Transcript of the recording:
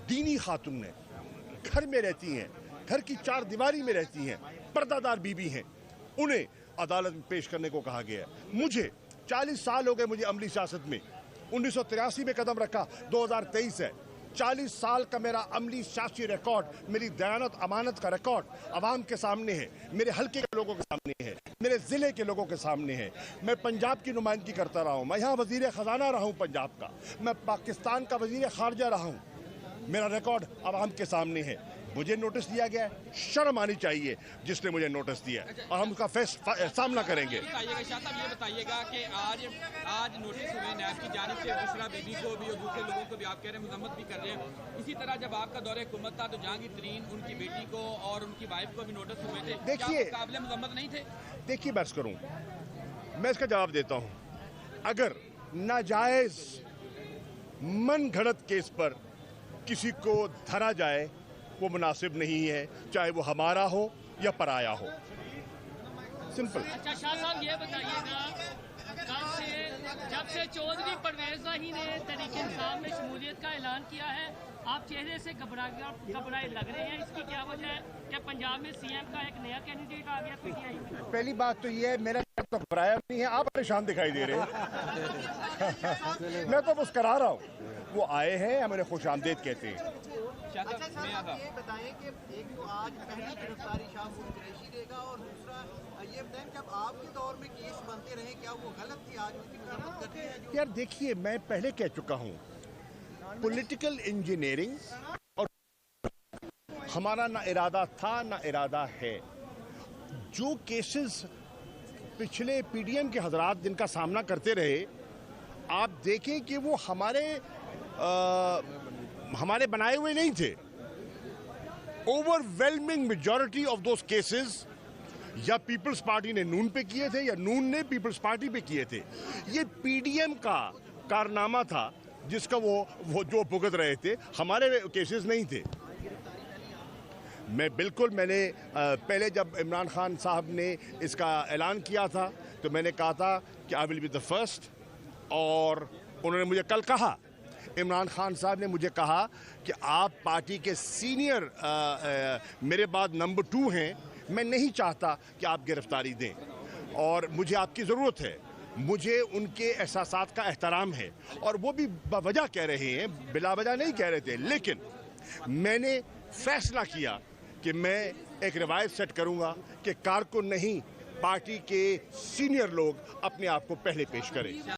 दीनी खातून है, घर में रहती हैं, घर की चार दीवारी में रहती हैं, पर्दादार बीबी हैं, उन्हें अदालत में पेश करने को कहा गया है। मुझे 40 साल हो गए मुझे अमली सियासत में, 1983 में कदम रखा, 2023 है। 40 साल का मेरा अमली सियासी रिकॉर्ड, मेरी दयानत अमानत का रिकॉर्ड अवाम के सामने है, मेरे हल्के के लोगों के सामने है, मेरे ज़िले के लोगों के सामने है। मैं पंजाब की नुमाइंदगी करता रहा हूँ, मैं यहाँ वज़ीर ख़जाना रहा हूँ पंजाब का, मैं पाकिस्तान का वज़ीर ख़ारजा रहा हूँ, मेरा रिकॉर्ड अवाम के सामने है। मुझे नोटिस दिया गया है, शर्म आनी चाहिए जिसने मुझे नोटिस दिया और हम उसका सामना करेंगे। ये बताइएगा कि आज नोटिस हुए नैब की जानिब से बुशरा बीबी को भी और दूसरे लोगों को भी आप कह रहे हैं मजम्मत भी कर रहे हैं। इसी तरह जब आपका दौरे हुकूमत था तो जहांगीर तरीन उनकी बेटी को और उनकी वाइफ को भी नोटिस हुए थे, देखिए काबिल मजम्मत नहीं थे। देखिए बस करूँ, मैं इसका जवाब देता हूँ। अगर नाजायज मन घड़त केस पर किसी को धरा जाए वो मुनासिब नहीं है, चाहे वो हमारा हो या पराया हो। सिंपल। अच्छा शाह साहब ये बताइएगा, जब से चौधरी परवेज राही ने तहरीक इंसाफ में शमूलियत का ऐलान किया है, आप चेहरे से घबराए लग रहे हैं, इसकी क्या वजह है? क्या पंजाब में सीएम का एक नया कैंडिडेट आ गया पीटीआई में? पहली बात तो ये है, मेरा तो घबराया नहीं है, आप परेशान दिखाई दे रहे हैं। मैं तो मुस्करा रहा हूँ। वो आए हैं, हमें खुश आमदेद कहते हैं। अच्छा साहब ये बताएं कि एक तो आज पहली गिरफ्तारी शाह कुरैशी देगा और दूसरा ये बताएं कि अब आपके दौर में केस बनते रहे, क्या वो गलत थी आज उसकी मरम्मत करनी है? यार देखिए, मैं पहले कह चुका हूँ, पॉलिटिकल इंजीनियरिंग और हमारा ना इरादा था ना इरादा है। जो केसेस पिछले पीडीएम के हजरात जिनका सामना करते रहे, आप देखें कि वो हमारे बनाए हुए नहीं थे। Overwhelming majority of those cases या पीपल्स पार्टी ने नून पे किए थे या नून ने पीपल्स पार्टी पे किए थे। ये पीडीएम का कारनामा था जिसका वो जो भुगत रहे थे, हमारे केसेस नहीं थे। मैंने पहले जब इमरान खान साहब ने इसका ऐलान किया था तो मैंने कहा था कि I will be the first, और उन्होंने मुझे कल कहा, इमरान खान साहब ने मुझे कहा कि आप पार्टी के सीनियर मेरे बाद नंबर 2 हैं, मैं नहीं चाहता कि आप गिरफ्तारी दें और मुझे आपकी ज़रूरत है। मुझे उनके एहसासात का एहतराम है और वो भी बवजह कह रहे हैं, बिला वजह नहीं कह रहे थे। लेकिन मैंने फैसला किया कि मैं एक रिवायत सेट करूंगा कि कारकुन नहीं, पार्टी के सीनियर लोग अपने आप को पहले पेश करें।